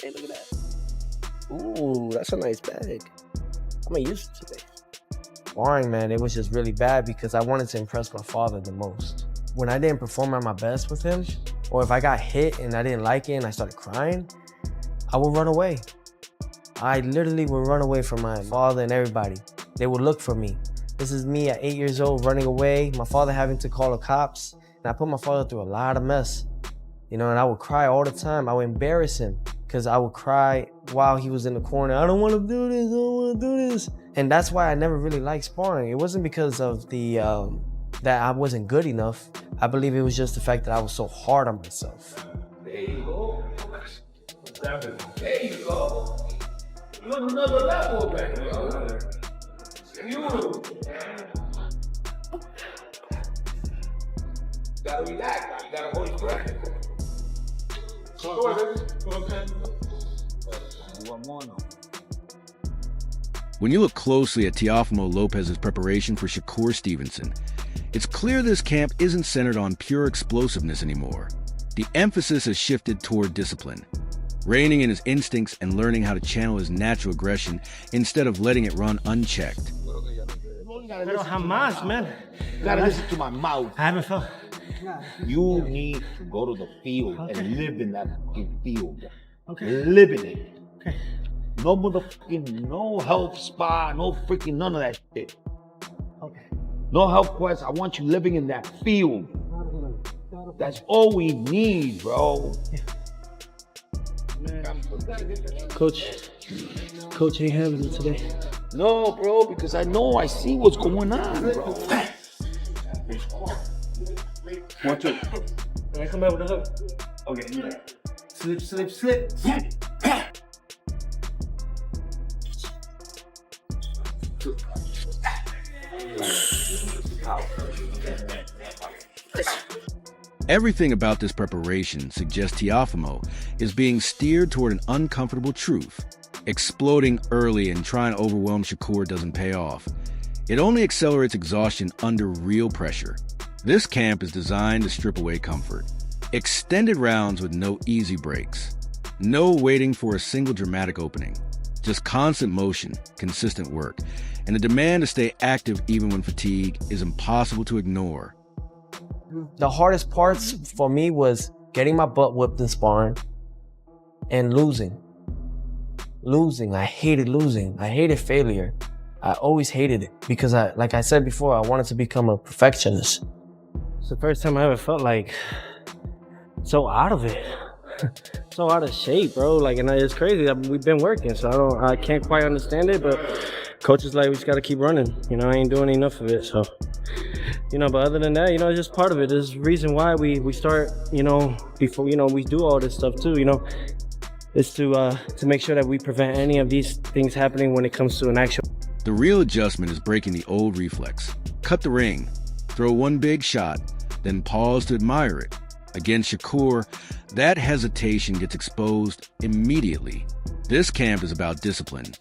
Hey, look at that. Ooh, that's a nice bag. I'm gonna use it today. Sparring, man, it was just really bad because I wanted to impress my father the most. When I didn't perform at my best with him, or if I got hit and I didn't like it and I started crying, I would run away. I literally would run away from my father and everybody. They would look for me. This is me at 8 years old running away, my father having to call the cops. And I put my father through a lot of mess. And I would cry all the time. I would embarrass him because I would cry while he was in the corner. I don't want to do this, I don't want to do this. And that's why I never really liked sparring. It wasn't because of that I wasn't good enough. I believe it was just the fact that I was so hard on myself. There you go. There you go. Look, another level back there. You. Gotta relax. You gotta hold your breath. When you look closely at Teofimo Lopez's preparation for Shakur Stevenson, it's clear this camp isn't centered on pure explosiveness anymore. The emphasis has shifted toward discipline, reining in his instincts and learning how to channel his natural aggression instead of letting it run unchecked. Pero jamás, man. You gotta listen to my mouth. I haven't felt. You need to go to the field and live in that fucking field. Okay. Live in it. Okay. No motherfucking, no health spa, no freaking none of that shit. Okay. No health quest. I want you living in that field. That's all we need, bro. Coach ain't having it today. No, bro, because I know I see what's going on, bro. 1, 2. Can I come back with a hook? Okay. Slip, slip, slip. Everything about this preparation suggests Teofimo is being steered toward an uncomfortable truth. Exploding early and trying to overwhelm Shakur doesn't pay off. It only accelerates exhaustion under real pressure. This camp is designed to strip away comfort. Extended rounds with no easy breaks. No waiting for a single dramatic opening. Just constant motion, consistent work, and the demand to stay active even when fatigue is impossible to ignore. The hardest parts for me was getting my butt whipped in sparring and losing. I hated losing. I hated failure. I always hated it because like I said before, I wanted to become a perfectionist. It's the first time I ever felt like so out of it. So out of shape, bro. Like, and it's crazy. We've been working, so I can't quite understand it, but coach is like, we just gotta keep running. I ain't doing enough of it, so. But other than that, it's just part of it. There's a reason why we start, before, we do all this stuff too, is to make sure that we prevent any of these things happening when it comes to an actual. The real adjustment is breaking the old reflex. Cut the ring, throw one big shot, then pause to admire it. Against Shakur, that hesitation gets exposed immediately. This camp is about discipline.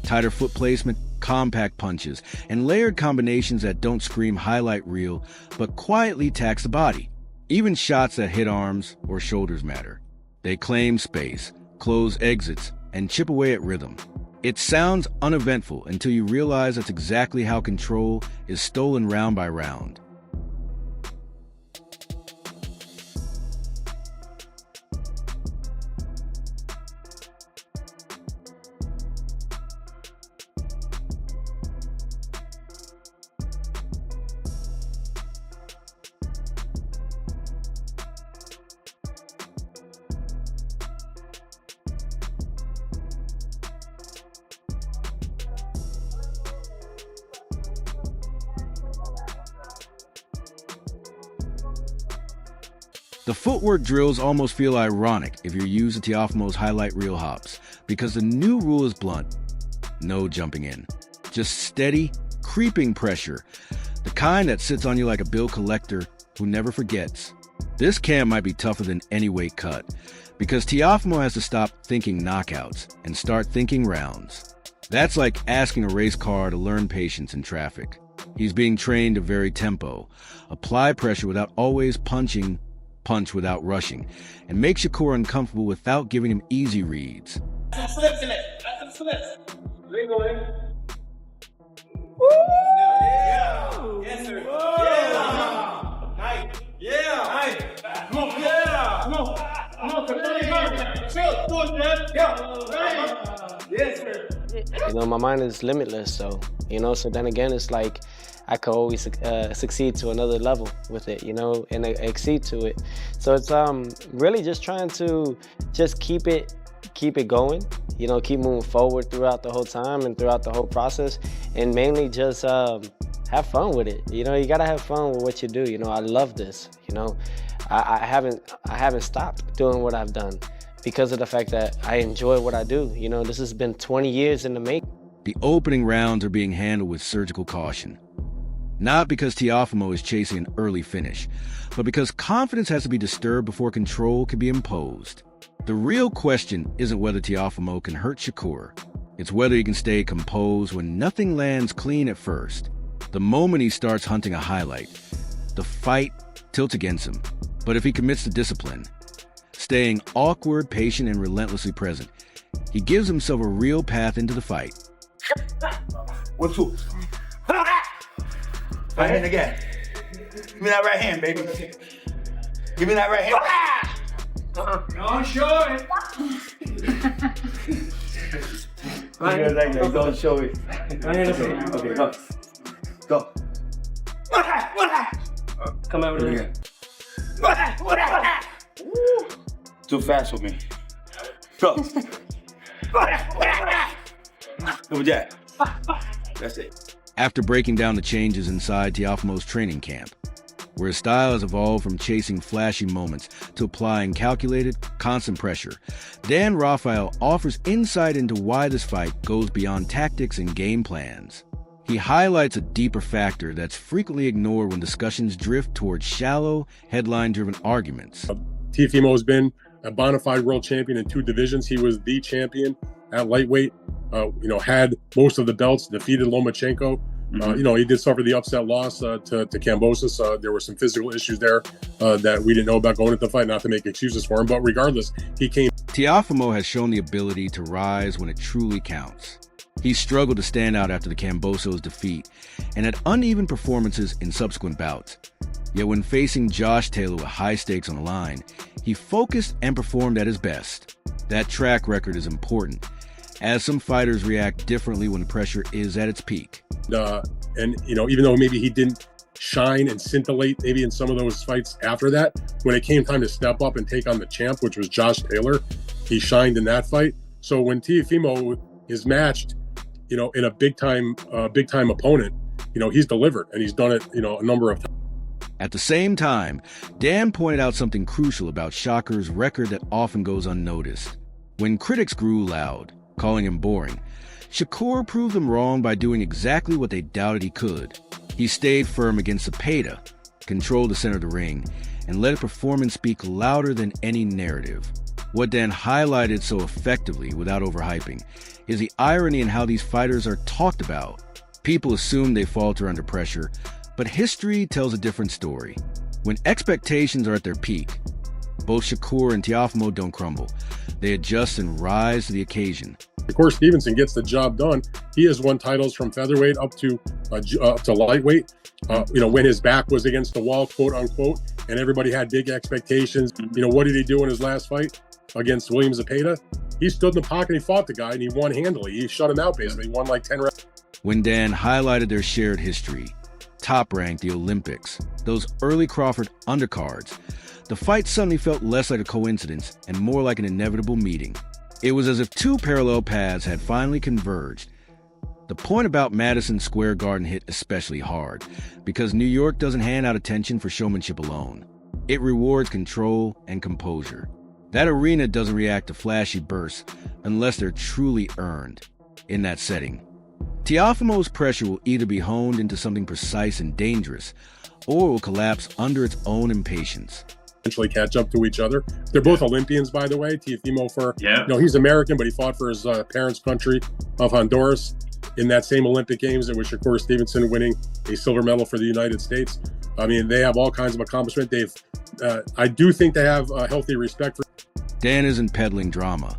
Tighter foot placement, compact punches, and layered combinations that don't scream highlight reel, but quietly tax the body. Even shots that hit arms or shoulders matter. They claim space, close exits, and chip away at rhythm. It sounds uneventful until you realize that's exactly how control is stolen round by round. The footwork drills almost feel ironic if you're used to Teofimo's highlight reel hops, because the new rule is blunt. No jumping in. Just steady, creeping pressure. The kind that sits on you like a bill collector who never forgets. This camp might be tougher than any weight cut, because Teofimo has to stop thinking knockouts and start thinking rounds. That's like asking a race car to learn patience in traffic. He's being trained to vary tempo, apply pressure without always punching punch without rushing, and make Shakur uncomfortable without giving him easy reads. Some slips in it. Some slips. Wiggle it. Woo! Yeah. Yes, sir. Yeah. Nice. Yeah. Nice. Come on. Yeah. Come on. Come on. Yes, sir. You know, my mind is limitless, so, you know, so then again, it's like I could always succeed to another level with it, you know, and exceed to it. So it's really just trying to just keep it going, you know, keep moving forward throughout the whole time and throughout the whole process, and mainly just have fun with it. You know, you gotta have fun with what you do. You know, I love this. You know, I haven't stopped doing what I've done because of the fact that I enjoy what I do. You know, this has been 20 years in the making. The opening rounds are being handled with surgical caution. Not because Teofimo is chasing an early finish, but because confidence has to be disturbed before control can be imposed. The real question isn't whether Teofimo can hurt Shakur. It's whether he can stay composed when nothing lands clean at first. The moment he starts hunting a highlight, the fight tilts against him. But if he commits to discipline, staying awkward, patient, and relentlessly present, he gives himself a real path into the fight. 1, 2. Right hand again. Give me that right hand, baby. Give me that right hand. Don't show it. Don't show it. Okay, go. Go. Come over here. Too fast for me. Go. Over there. That's it. After breaking down the changes inside Teofimo's training camp, where his style has evolved from chasing flashy moments to applying calculated, constant pressure, Dan Rafael offers insight into why this fight goes beyond tactics and game plans. He highlights a deeper factor that's frequently ignored when discussions drift towards shallow, headline-driven arguments. Teofimo has been a bona fide world champion in 2 divisions. He was the champion at lightweight. Had most of the belts, defeated Lomachenko. He did suffer the upset loss to Kambosos. There were some physical issues there that we didn't know about going into the fight, not to make excuses for him. But regardless, he came. Teofimo has shown the ability to rise when it truly counts. He struggled to stand out after the Kambosos defeat and had uneven performances in subsequent bouts. Yet when facing Josh Taylor with high stakes on the line, he focused and performed at his best. That track record is important, as some fighters react differently when the pressure is at its peak. Even though maybe he didn't shine and scintillate maybe in some of those fights after that, when it came time to step up and take on the champ, which was Josh Taylor, he shined in that fight. So when Teofimo is matched, in a big time opponent, he's delivered, and he's done it, a number of times. At the same time, Dan pointed out something crucial about Shakur's record that often goes unnoticed. When critics grew loud, calling him boring, Shakur proved them wrong by doing exactly what they doubted he could. He stayed firm against Zepeda, controlled the center of the ring, and let a performance speak louder than any narrative. What Dan highlighted so effectively without overhyping is the irony in how these fighters are talked about. People assume they falter under pressure, but history tells a different story. When expectations are at their peak, both Shakur and Teofimo don't crumble. They adjust and rise to the occasion. Shakur Stevenson gets the job done. He has won titles from featherweight up to lightweight. When his back was against the wall, quote unquote, and everybody had big expectations. What did he do in his last fight against William Zepeda? He stood in the pocket, he fought the guy, and he won handily. He shut him out basically. He won like 10 rounds. When Dan highlighted their shared history, Top Rank, the Olympics, those early Crawford undercards, the fight suddenly felt less like a coincidence and more like an inevitable meeting. It was as if 2 parallel paths had finally converged. The point about Madison Square Garden hit especially hard, because New York doesn't hand out attention for showmanship alone. It rewards control and composure. That arena doesn't react to flashy bursts unless they're truly earned in that setting. Teofimo's pressure will either be honed into something precise and dangerous, or will collapse under its own impatience. Eventually catch up to each other. They're both Olympians, by the way. Teofimo he's American, but he fought for his parents' country of Honduras in that same Olympic Games. It was Shakur Stevenson winning a silver medal for the United States. I mean, they have all kinds of accomplishment. I do think they have a healthy respect for. Dan isn't peddling drama.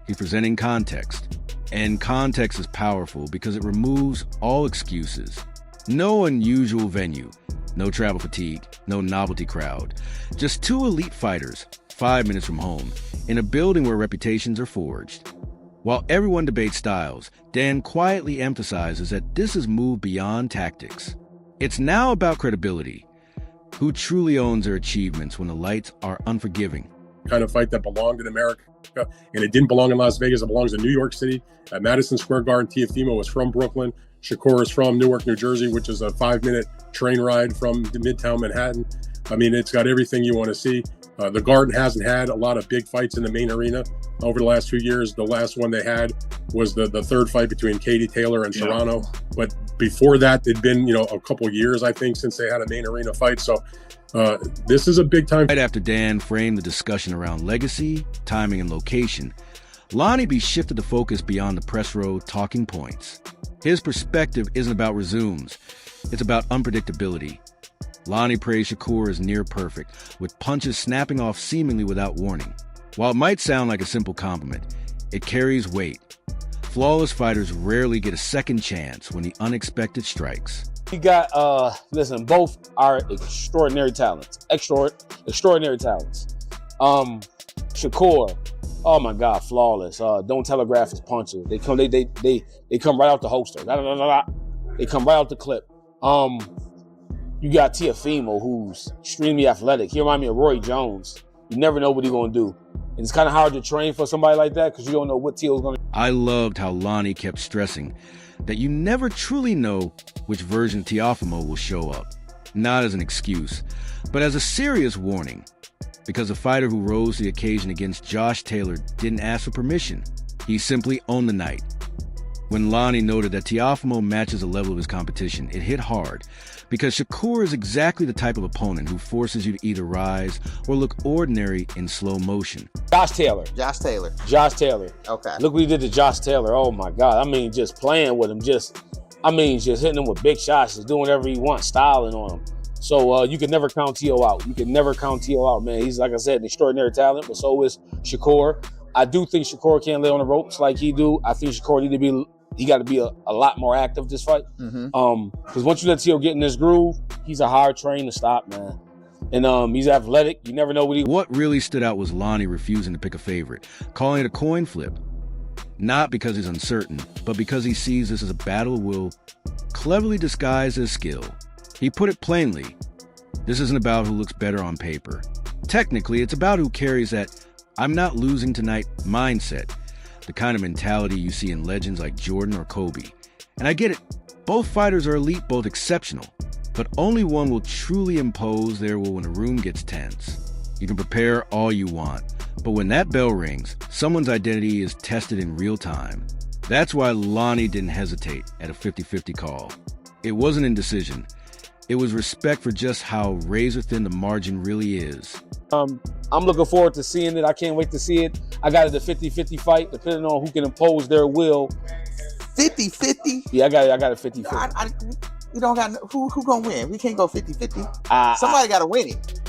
He's presenting context. And context is powerful because it removes all excuses. No unusual venue, no travel fatigue, no novelty crowd. Just two elite fighters, 5 minutes from home, in a building where reputations are forged. While everyone debates styles, Dan quietly emphasizes that this has moved beyond tactics. It's now about credibility. Who truly owns their achievements when the lights are unforgiving? Kind of fight that belonged in America, and it didn't belong in Las Vegas. It belongs in New York City at Madison Square Garden. Teofimo is from Brooklyn. Shakur is from Newark, New Jersey, which is a 5-minute train ride from Midtown Manhattan. I mean, it's got everything you want to see. The Garden hasn't had a lot of big fights in the main arena over the last few years. The last one they had was the third fight between Katie Taylor and Serrano. But before that, it'd been, a couple years, I think, since they had a main arena fight. So this is a big time. Right after Dan framed the discussion around legacy, timing, and location, Lonnie B shifted the focus beyond the press row talking points. His perspective isn't about resumes. It's about unpredictability. Lonnie praised Shakur as near perfect, with punches snapping off seemingly without warning. While it might sound like a simple compliment, it carries weight. Flawless fighters rarely get a second chance when the unexpected strikes. We got, listen, both are extraordinary talents. Extraordinary talents. Shakur, oh my God, flawless. Don't telegraph his punches. They come right out the holster. They come right out the clip. You got Teofimo, who's extremely athletic. He reminds me of Roy Jones. You never know what he's going to do. And it's kind of hard to train for somebody like that because you don't know what Teo's going to do. I loved how Lonnie kept stressing that you never truly know which version of Teofimo will show up. Not as an excuse, but as a serious warning. Because the fighter who rose to the occasion against Josh Taylor didn't ask for permission. He simply owned the night. When Lonnie noted that Teofimo matches the level of his competition, it hit hard. Because Shakur is exactly the type of opponent who forces you to either rise or look ordinary in slow motion. Josh Taylor. Okay. Look what he did to Josh Taylor. Oh my God. I mean, just playing with him. Just hitting him with big shots. Just doing whatever he wants, styling on him. So you can never count Teo out. You can never count Teo out, man. He's, like I said, an extraordinary talent, but so is Shakur. I do think Shakur can't lay on the ropes like he do. I think Shakur he got to be a lot more active this fight. Because once you let Teo get in this groove, he's a hard train to stop, man. And he's athletic. You never know What really stood out was Lonnie refusing to pick a favorite, calling it a coin flip. Not because he's uncertain, but because he sees this as a battle of will cleverly disguised as skill. He put it plainly, this isn't about who looks better on paper. Technically, it's about who carries that I'm not losing tonight mindset. The kind of mentality you see in legends like Jordan or Kobe. And I get it, both fighters are elite, both exceptional, but only one will truly impose their will when a room gets tense. You can prepare all you want, but when that bell rings, someone's identity is tested in real time. That's why Lonnie didn't hesitate at a 50-50 call. It wasn't indecision. It was respect for just how razor thin the margin really is. I'm looking forward to seeing it. I can't wait to see it. I got it a 50-50 fight, depending on who can impose their will. 50-50? Yeah, I got a 50-50. You don't got who gonna win? We can't go 50-50. Somebody got to win it.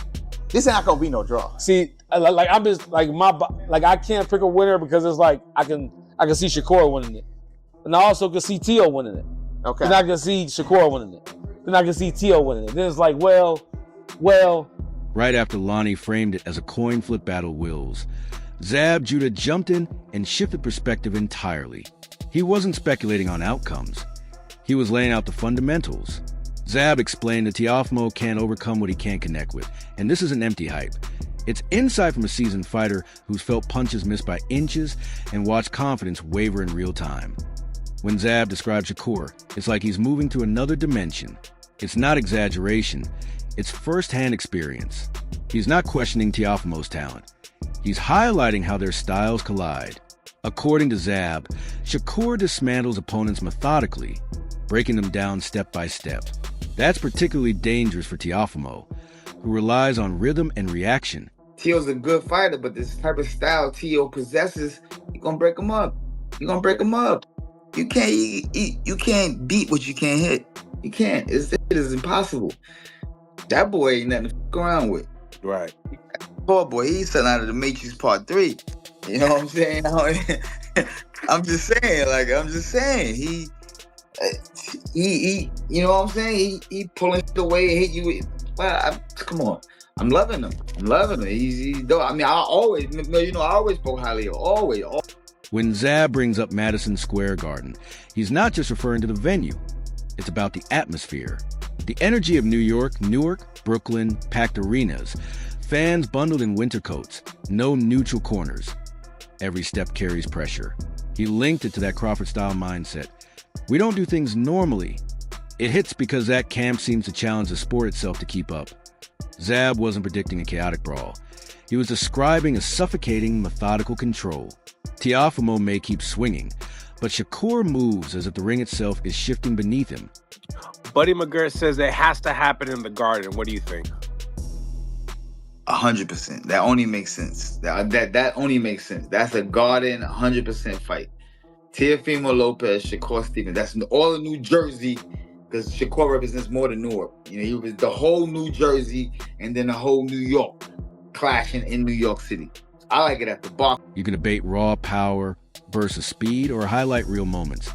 This ain't not gonna be no draw. See, like I'm just like I can't pick a winner because it's like I can see Shakur winning it, and I also can see Teo winning it. Okay. And I can see Shakur winning it. Then I can see Teo winning it. Then it's like, well. Right after Lonnie framed it as a coin flip battle wills, Zab Judah jumped in and shifted perspective entirely. He wasn't speculating on outcomes. He was laying out the fundamentals. Zab explained that Teofimo can't overcome what he can't connect with, and this isn't empty hype. It's insight from a seasoned fighter who's felt punches missed by inches and watched confidence waver in real time. When Zab described Shakur, it's like he's moving to another dimension. It's not exaggeration. It's first-hand experience. He's not questioning Teofimo's talent. He's highlighting how their styles collide. According to Zab, Shakur dismantles opponents methodically, breaking them down step by step. That's particularly dangerous for Teofimo, who relies on rhythm and reaction. Teo's a good fighter, but this type of style Teo possesses, you're gonna break him up. You can't beat what you can't hit. You can't. It is impossible. That boy ain't nothing to fuck around with. Right. Poor boy, he's something out of the Matrix Part 3. You know what I'm saying? I'm just saying, he you know what I'm saying? He pulling shit away and hit you with, well, come on. I'm loving him. He's dope. I mean, I always spoke highly of always. When Zab brings up Madison Square Garden, he's not just referring to the venue. It's about the atmosphere. The energy of New York, Newark, Brooklyn, packed arenas, fans bundled in winter coats, no neutral corners. Every step carries pressure. He linked it to that Crawford-style mindset. We don't do things normally. It hits because that camp seems to challenge the sport itself to keep up. Zab wasn't predicting a chaotic brawl. He was describing a suffocating, methodical control. Teofimo may keep swinging, but Shakur moves as if the ring itself is shifting beneath him. Buddy McGirt says it has to happen in the Garden. What do you think? 100%. That only makes sense. That only makes sense. That's a Garden 100% fight. Teofimo Lopez, Shakur Stevenson. That's all of New Jersey, because Shakur represents more than Newark. You know, he was the whole New Jersey and then the whole New York clashing in New York City. I like it at the box. You can debate raw power versus speed or highlight real moments.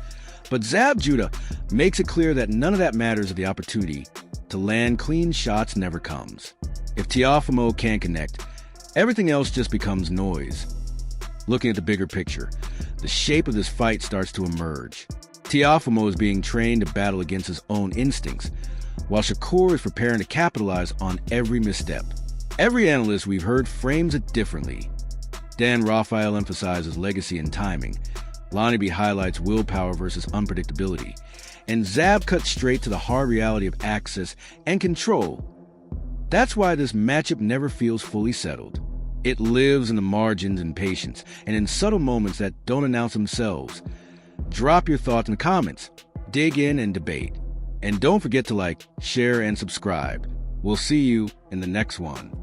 But Zab Judah makes it clear that none of that matters if the opportunity to land clean shots never comes. If Teofimo can't connect, everything else just becomes noise. Looking at the bigger picture, the shape of this fight starts to emerge. Teofimo is being trained to battle against his own instincts, while Shakur is preparing to capitalize on every misstep. Every analyst we've heard frames it differently. Dan Raphael emphasizes legacy and timing. Lonnie B highlights willpower versus unpredictability. And Zab cuts straight to the hard reality of access and control. That's why this matchup never feels fully settled. It lives in the margins and patience, and in subtle moments that don't announce themselves. Drop your thoughts in the comments, dig in and debate. And don't forget to like, share, and subscribe. We'll see you in the next one.